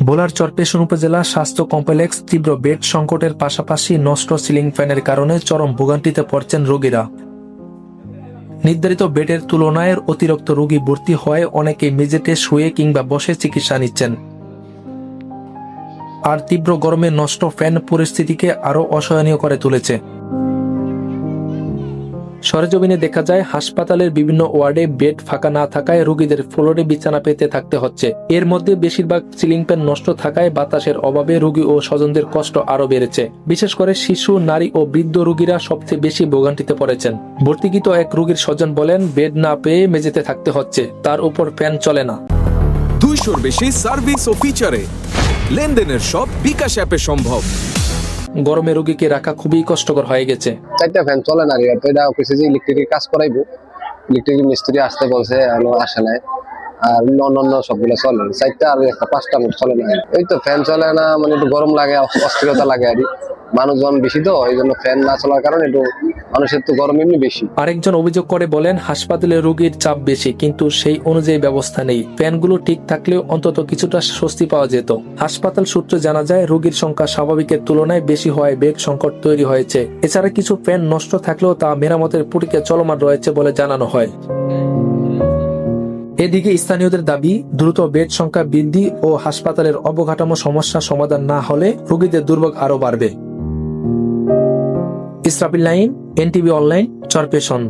ভোলার চরপেশন উপজেলা স্বাস্থ্য কমপ্লেক্স তীব্র বেড সংকটের পাশাপাশি নষ্ট সিলিং ফ্যানের কারণে চরম ভোগান্তিতে পড়ছেন রোগীরা। নির্ধারিত বেডের তুলনায় অতিরিক্ত রোগী ভর্তি হওয়ায় অনেকেই মেঝেতে শুয়ে কিংবা বসে চিকিৎসা নিচ্ছেন। আর তীব্র গরমে নষ্ট ফ্যান পরিস্থিতিকে আরও অসহনীয় করে তুলেছে। সরেজমিনে দেখা যায় হাসপাতালের বিভিন্ন ওয়ার্ডে বেড ফাঁকা না থাকায় রোগীদের ফ্লোরে বিছানা পেতে থাকতে হচ্ছে। এর মধ্যে বেশিরভাগ সিলিং ফ্যান নষ্ট থাকায় বাতাসের অভাবে রোগী ও স্বজনদের কষ্ট আরও বেড়েছে। বিশেষ করে শিশু, নারী ও বৃদ্ধ রোগীরা সবচেয়ে বেশি ভোগান্তিতে পড়েছেন। ভর্তিকৃত এক রোগীর স্বজন বলেন, বেড না পেয়ে মেঝেতে থাকতে হচ্ছে, তার উপর ফ্যান চলে না। 200-র বেশি সার্ভিস ও ফিচারে লেনদেনের সব বিকাশ অ্যাপে সম্ভব। গরমে রোগীকে রাখা খুবই কষ্টকর হয়ে গেছে। চারটা ফ্যান চলে না, তো এটা অফিসে যে ইলেকট্রিকের কাজ করাইবো, ইলেকট্রিক মিস্ত্রি আসতে বলছে, আসে নাই। আর অন্যান্য সবগুলো চলে, চারটা আর একটা 5টা চলে না। এই তো ফ্যান চলে না, মানে একটু গরম লাগে, অস্থিরতা লাগে আর মানুষজন বেশি, তো এই জন্য ফ্যান না চলার কারণে একটু মানুষের তো গরম এমনি বেশি। আরেকজন অভিযোগ করে বলেন, হাসপাতালে রোগীর চাপ বেশি, কিন্তু সেই অনুযায়ী ব্যবস্থা নেই। ফ্যানগুলো ঠিক থাকলেও অন্তত কিছুটা স্বস্তি পাওয়া যেত। হাসপাতাল সূত্রে জানা যায়, রোগীর সংখ্যা স্বাভাবিকের তুলনায় বেশি হওয়ায় বেড সংকট তৈরি হয়েছে। এছাড়া কিছু ফ্যান নষ্ট থাকলেও তা মেরামতের প্রক্রিয়া চলমান রয়েছে বলে জানানো হয়। এদিকে স্থানীয়দের দাবি, দ্রুত বেড সংখ্যা বৃদ্ধি ও হাসপাতালের অবকাঠামো সমস্যা সমাধান না হলে রোগীদের দুর্ভোগ আরও বাড়বে। Israfil Naim, NTV online, চরপেশন।